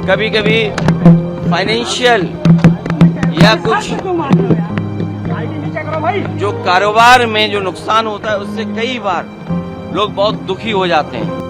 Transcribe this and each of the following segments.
कभी कभी फाइनेंशियल या कुछ जो कारोबार में जो नुकसान होता है उससे कई बार लोग बहुत दुखी हो जाते हैं।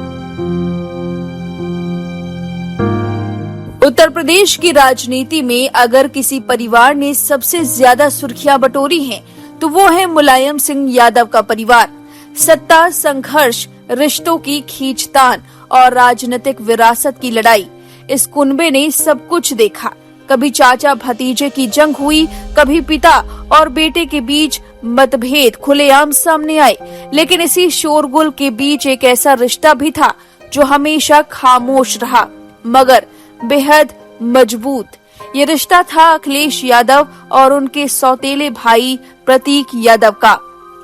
उत्तर प्रदेश की राजनीति में अगर किसी परिवार ने सबसे ज्यादा सुर्खियां बटोरी हैं, तो वो है मुलायम सिंह यादव का परिवार। सत्ता, संघर्ष, रिश्तों की खींचतान और राजनीतिक विरासत की लड़ाई, इस कुनबे ने सब कुछ देखा। कभी चाचा भतीजे की जंग हुई, कभी पिता और बेटे के बीच मतभेद खुलेआम सामने आए, लेकिन इसी शोरगुल के बीच एक ऐसा रिश्ता भी था जो हमेशा खामोश रहा मगर बेहद मजबूत। ये रिश्ता था अखिलेश यादव और उनके सौतेले भाई प्रतीक यादव का।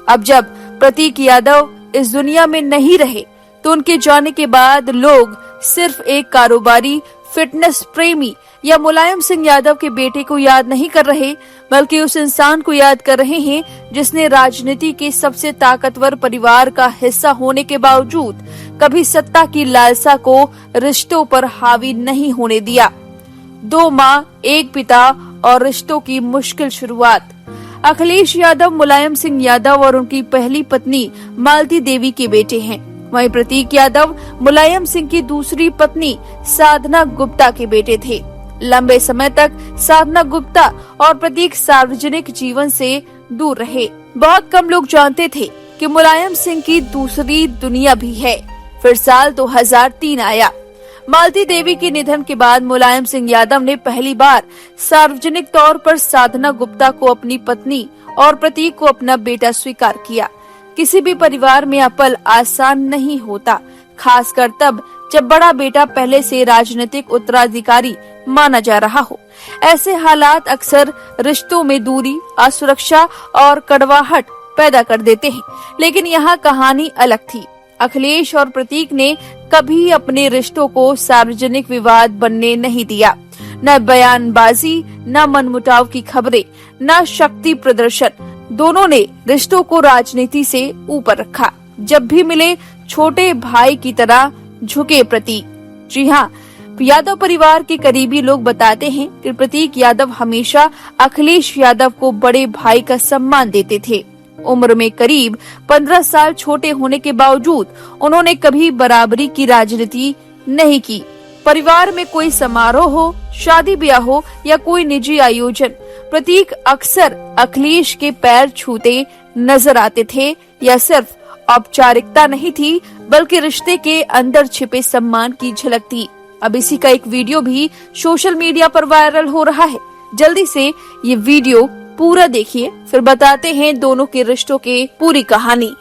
अब जब प्रतीक यादव इस दुनिया में नहीं रहे, तो उनके जाने के बाद लोग सिर्फ एक कारोबारी, फिटनेस प्रेमी या मुलायम सिंह यादव के बेटे को याद नहीं कर रहे, बल्कि उस इंसान को याद कर रहे हैं जिसने राजनीति के सबसे ताकतवर परिवार का हिस्सा होने के बावजूद कभी सत्ता की लालसा को रिश्तों पर हावी नहीं होने दिया। 2 माँ, एक पिता और रिश्तों की मुश्किल शुरुआत। अखिलेश यादव मुलायम सिंह यादव और उनकी पहली पत्नी मालती देवी के बेटे हैं। वहीं प्रतीक यादव मुलायम सिंह की दूसरी पत्नी साधना गुप्ता के बेटे थे। लंबे समय तक साधना गुप्ता और प्रतीक सार्वजनिक जीवन से दूर रहे। बहुत कम लोग जानते थे कि मुलायम सिंह की दूसरी दुनिया भी है। फिर साल 2003 आया। मालती देवी के निधन के बाद मुलायम सिंह यादव ने पहली बार सार्वजनिक तौर पर साधना गुप्ता को अपनी पत्नी और प्रतीक को अपना बेटा स्वीकार किया। किसी भी परिवार में यह पल आसान नहीं होता, खासकर तब जब बड़ा बेटा पहले से राजनीतिक उत्तराधिकारी माना जा रहा हो। ऐसे हालात अक्सर रिश्तों में दूरी, असुरक्षा और कड़वाहट पैदा कर देते हैं, लेकिन यहाँ कहानी अलग थी। अखिलेश और प्रतीक ने कभी अपने रिश्तों को सार्वजनिक विवाद बनने नहीं दिया। न बयानबाजी, न मनमुटाव की खबरें, न शक्ति प्रदर्शन। दोनों ने रिश्तों को राजनीति से ऊपर रखा। जब भी मिले छोटे भाई की तरह झुके प्रतीक। जी हाँ, यादव परिवार के करीबी लोग बताते हैं कि प्रतीक यादव हमेशा अखिलेश यादव को बड़े भाई का सम्मान देते थे। उम्र में करीब 15 साल छोटे होने के बावजूद उन्होंने कभी बराबरी की राजनीति नहीं की। परिवार में कोई समारोह हो, शादी ब्याह हो या कोई निजी आयोजन, प्रतीक अक्सर अखिलेश के पैर छूते नजर आते थे। यह सिर्फ औपचारिकता नहीं थी, बल्कि रिश्ते के अंदर छिपे सम्मान की झलक थी। अब इसी का एक वीडियो भी सोशल मीडिया पर वायरल हो रहा है। जल्दी से ये वीडियो पूरा देखिए, फिर बताते हैं दोनों के रिश्तों की पूरी कहानी।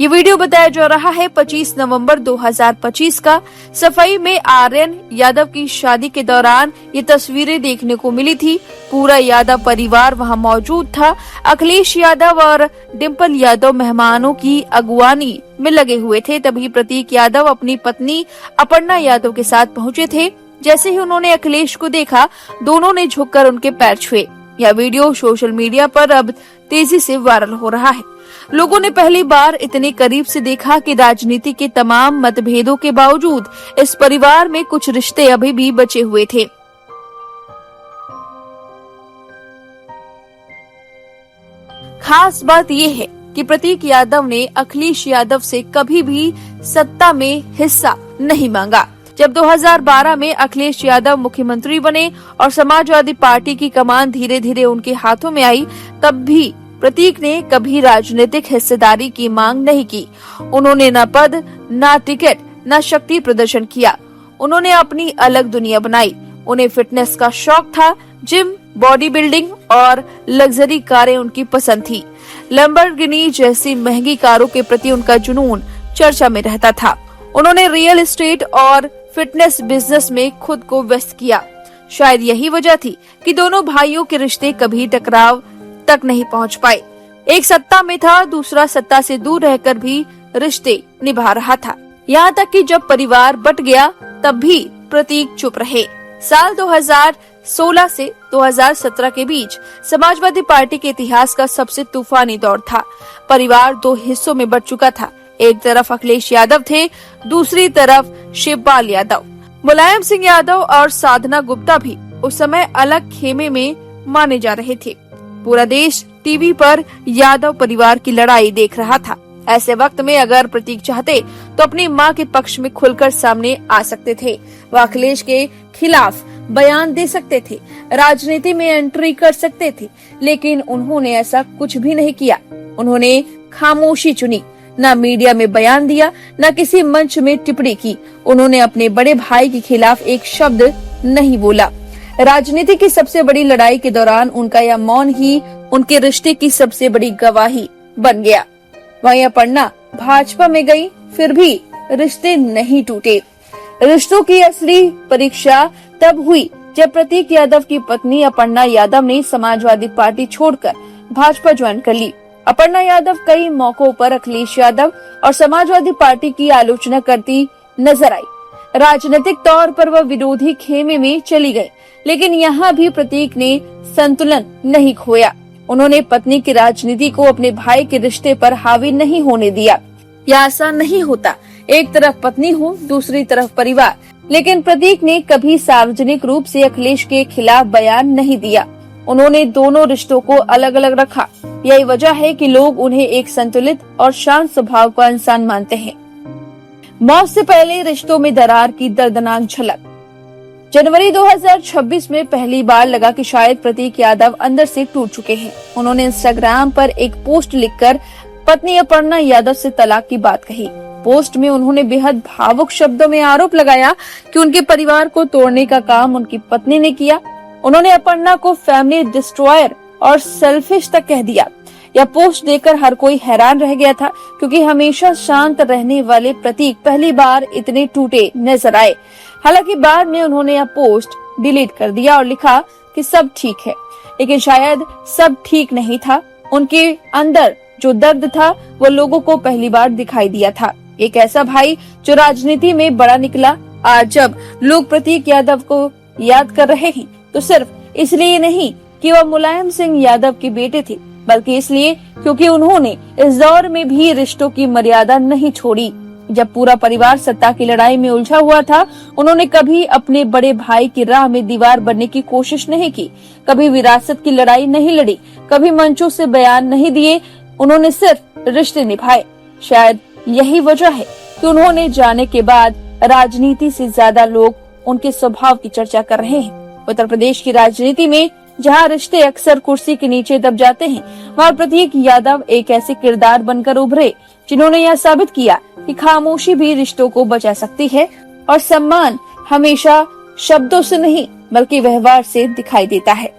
ये वीडियो बताया जा रहा है 25 नवंबर 2025 का। सफाई में आर्यन यादव की शादी के दौरान ये तस्वीरें देखने को मिली थी। पूरा यादव परिवार वहां मौजूद था। अखिलेश यादव और डिम्पल यादव मेहमानों की अगुवानी में लगे हुए थे। तभी प्रतीक यादव अपनी पत्नी अपर्णा यादव के साथ पहुंचे थे। जैसे ही उन्होंने अखिलेश को देखा, दोनों ने झुककर उनके पैर छुए। यह वीडियो सोशल मीडिया पर अब तेजी से वायरल हो रहा है। लोगों ने पहली बार इतने करीब से देखा कि राजनीति के तमाम मतभेदों के बावजूद इस परिवार में कुछ रिश्ते अभी भी बचे हुए थे। खास बात यह है कि प्रतीक यादव ने अखिलेश यादव से कभी भी सत्ता में हिस्सा नहीं मांगा। जब 2012 में अखिलेश यादव मुख्यमंत्री बने और समाजवादी पार्टी की कमान धीरे धीरे उनके हाथों में आई, तब भी प्रतीक ने कभी राजनीतिक हिस्सेदारी की मांग नहीं की। उन्होंने न पद, न टिकट, न शक्ति प्रदर्शन किया। उन्होंने अपनी अलग दुनिया बनाई। उन्हें फिटनेस का शौक था। जिम, बॉडी बिल्डिंग और लग्जरी कारें उनकी पसंद थी। लैम्बोर्गिनी जैसी महंगी कारों के प्रति उनका जुनून चर्चा में रहता था। उन्होंने रियल एस्टेट और फिटनेस बिजनेस में खुद को व्यस्त किया। शायद यही वजह थी कि दोनों भाइयों के रिश्ते कभी टकराव तक नहीं पहुंच पाए। एक सत्ता में था, दूसरा सत्ता से दूर रहकर भी रिश्ते निभा रहा था। यहाँ तक कि जब परिवार बट गया तब भी प्रतीक चुप रहे। साल 2016 से 2017 के बीच समाजवादी पार्टी के इतिहास का सबसे तूफानी दौर था। परिवार दो हिस्सों में बट चुका था। एक तरफ अखिलेश यादव थे, दूसरी तरफ शिवपाल यादव। मुलायम सिंह यादव और साधना गुप्ता भी उस समय अलग खेमे में माने जा रहे थे। पूरा देश टीवी पर यादव परिवार की लड़ाई देख रहा था। ऐसे वक्त में अगर प्रतीक चाहते तो अपनी मां के पक्ष में खुलकर सामने आ सकते थे। वह अखिलेश के खिलाफ बयान दे सकते थे, राजनीति में एंट्री कर सकते थे, लेकिन उन्होंने ऐसा कुछ भी नहीं किया। उन्होंने खामोशी चुनी, न मीडिया में बयान दिया, न किसी मंच में टिप्पणी की। उन्होंने अपने बड़े भाई के खिलाफ एक शब्द नहीं बोला। राजनीति की सबसे बड़ी लड़ाई के दौरान उनका यह मौन ही उनके रिश्ते की सबसे बड़ी गवाही बन गया। वहीं अपर्णा भाजपा में गई, फिर भी रिश्ते नहीं टूटे। रिश्तों की असली परीक्षा तब हुई जब प्रतीक यादव की पत्नी अपर्णा यादव ने समाजवादी पार्टी छोड़कर भाजपा ज्वाइन कर ली। अपर्णा यादव कई मौकों पर अखिलेश यादव और समाजवादी पार्टी की आलोचना करती नजर आई। राजनीतिक तौर पर वह विरोधी खेमे में चली गई, लेकिन यहाँ भी प्रतीक ने संतुलन नहीं खोया। उन्होंने पत्नी की राजनीति को अपने भाई के रिश्ते पर हावी नहीं होने दिया। यह आसान नहीं होता, एक तरफ पत्नी हो, दूसरी तरफ परिवार। लेकिन प्रतीक ने कभी सार्वजनिक रूप से अखिलेश के खिलाफ बयान नहीं दिया। उन्होंने दोनों रिश्तों को अलग अलग रखा। यही वजह है कि लोग उन्हें एक संतुलित और शांत स्वभाव का इंसान मानते हैं। मौत से पहले रिश्तों में दरार की दर्दनाक झलक। जनवरी 2026 में पहली बार लगा कि शायद प्रतीक यादव अंदर से टूट चुके हैं। उन्होंने इंस्टाग्राम पर एक पोस्ट लिखकर पत्नी अपर्णा यादव से तलाक की बात कही। पोस्ट में उन्होंने बेहद भावुक शब्दों में आरोप लगाया कि उनके परिवार को तोड़ने का काम उनकी पत्नी ने किया। उन्होंने अपर्णा को फैमिली डिस्ट्रॉयर और सेल्फिश तक कह दिया। यह पोस्ट देखकर हर कोई हैरान रह गया था, क्योंकि हमेशा शांत रहने वाले प्रतीक पहली बार इतने टूटे नजर आए। हालांकि बाद में उन्होंने यह पोस्ट डिलीट कर दिया और लिखा कि सब ठीक है, लेकिन शायद सब ठीक नहीं था। उनके अंदर जो दर्द था वो लोगों को पहली बार दिखाई दिया था। एक ऐसा भाई जो राजनीति में बड़ा निकला। आज जब लोग प्रतीक यादव को याद कर रहे हैं तो सिर्फ इसलिए नहीं कि वह मुलायम सिंह यादव के बेटे थे, बल्कि इसलिए क्योंकि उन्होंने इस दौर में भी रिश्तों की मर्यादा नहीं छोड़ी। जब पूरा परिवार सत्ता की लड़ाई में उलझा हुआ था, उन्होंने कभी अपने बड़े भाई की राह में दीवार बनने की कोशिश नहीं की, कभी विरासत की लड़ाई नहीं लड़ी, कभी मंचों से बयान नहीं दिए। उन्होंने सिर्फ रिश्ते निभाए। शायद यही वजह है कि उन्होंने जाने के बाद राजनीति से ज्यादा लोग उनके स्वभाव की चर्चा कर रहे हैं। उत्तर प्रदेश की राजनीति में जहां रिश्ते अक्सर कुर्सी के नीचे दब जाते हैं, वहां प्रतीक यादव एक ऐसे किरदार बनकर उभरे जिन्होंने यह साबित किया कि खामोशी भी रिश्तों को बचा सकती है और सम्मान हमेशा शब्दों से नहीं बल्कि व्यवहार से दिखाई देता है।